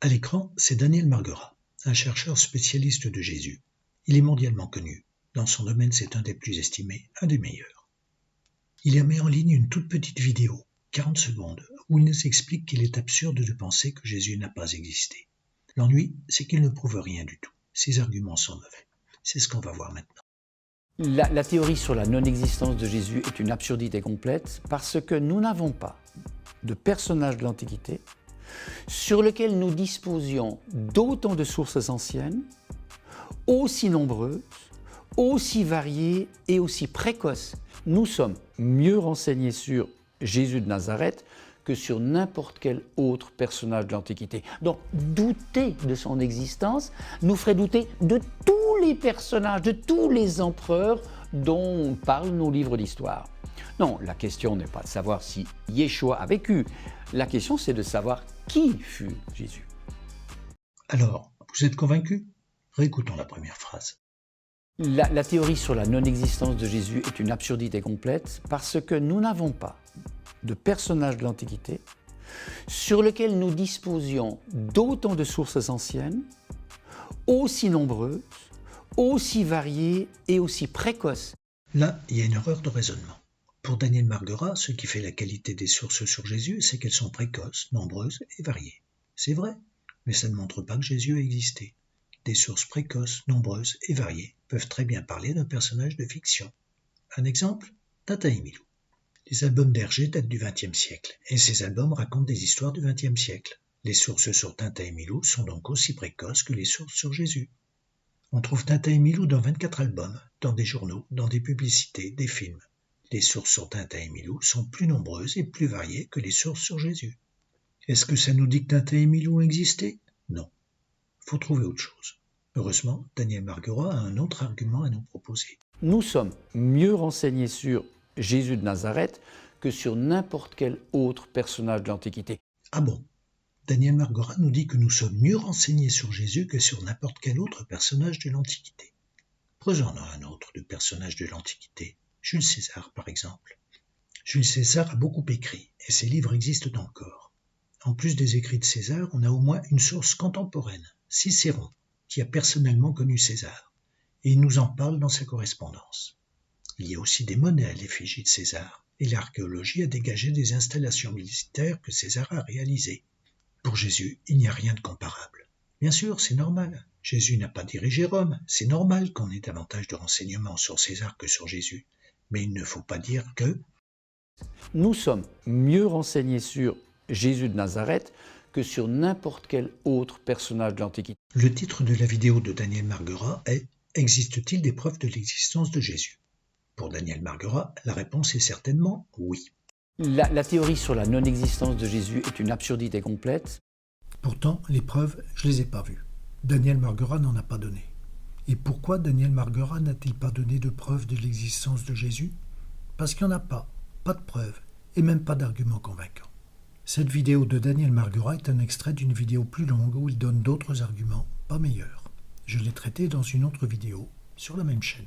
À l'écran, c'est Daniel Marguerat, un chercheur spécialiste de Jésus. Il est mondialement connu. Dans son domaine, c'est un des plus estimés, un des meilleurs. Il a mis en ligne une toute petite vidéo, 40 secondes, où il nous explique qu'il est absurde de penser que Jésus n'a pas existé. L'ennui, c'est qu'il ne prouve rien du tout. Ses arguments sont mauvais. C'est ce qu'on va voir maintenant. La théorie sur la non-existence de Jésus est une absurdité complète parce que nous n'avons pas de personnage de l'Antiquité sur lequel nous disposions d'autant de sources anciennes, aussi nombreuses, aussi variées et aussi précoces. Nous sommes mieux renseignés sur Jésus de Nazareth que sur n'importe quel autre personnage de l'Antiquité. Donc, douter de son existence nous ferait douter de tous les personnages, de tous les empereurs dont parlent nos livres d'histoire. Non, la question n'est pas de savoir si Yeshua a vécu. La question, c'est de savoir qui fut Jésus. Alors, vous êtes convaincus? Réécoutons la première phrase. La théorie sur la non-existence de Jésus est une absurdité complète parce que nous n'avons pas de personnage de l'Antiquité sur lequel nous disposions d'autant de sources anciennes, aussi nombreuses, aussi variées et aussi précoces. Là, il y a une erreur de raisonnement. Pour Daniel Marguerat, ce qui fait la qualité des sources sur Jésus, c'est qu'elles sont précoces, nombreuses et variées. C'est vrai, mais ça ne montre pas que Jésus a existé. Des sources précoces, nombreuses et variées peuvent très bien parler d'un personnage de fiction. Un exemple, Tintin et Milou. Les albums d'Hergé datent du XXe siècle, et ces albums racontent des histoires du XXe siècle. Les sources sur Tintin et Milou sont donc aussi précoces que les sources sur Jésus. On trouve Tintin et Milou dans 24 albums, dans des journaux, dans des publicités, des films. Les sources sur Tintin et Milou sont plus nombreuses et plus variées que les sources sur Jésus. Est-ce que ça nous dit que Tintin et Milou ont existé? Non. Faut trouver autre chose. Heureusement, Daniel Marguerat a un autre argument à nous proposer. Nous sommes mieux renseignés sur Jésus de Nazareth que sur n'importe quel autre personnage de l'Antiquité. Ah bon? Daniel Marguerat nous dit que nous sommes mieux renseignés sur Jésus que sur n'importe quel autre personnage de l'Antiquité. Prenons un autre de personnage de l'Antiquité, Jules César par exemple. Jules César a beaucoup écrit, et ses livres existent encore. En plus des écrits de César, on a au moins une source contemporaine, Cicéron, qui a personnellement connu César, et il nous en parle dans sa correspondance. Il y a aussi des monnaies à l'effigie de César, et l'archéologie a dégagé des installations militaires que César a réalisées. Pour Jésus, il n'y a rien de comparable. Bien sûr, c'est normal. Jésus n'a pas dirigé Rome, c'est normal qu'on ait davantage de renseignements sur César que sur Jésus. Mais il ne faut pas dire que... Nous sommes mieux renseignés sur Jésus de Nazareth que sur n'importe quel autre personnage de l'Antiquité. Le titre de la vidéo de Daniel Marguerat est « Existe-t-il des preuves de l'existence de Jésus ?» Pour Daniel Marguerat, la réponse est certainement oui. La théorie sur la non-existence de Jésus est une absurdité complète. Pourtant, les preuves, je ne les ai pas vues. Daniel Marguerat n'en a pas donné. Et pourquoi Daniel Marguerat n'a-t-il pas donné de preuves de l'existence de Jésus? Parce qu'il n'y en a pas de preuves, et même pas d'arguments convaincants. Cette vidéo de Daniel Marguerat est un extrait d'une vidéo plus longue où il donne d'autres arguments, pas meilleurs. Je l'ai traité dans une autre vidéo, sur la même chaîne.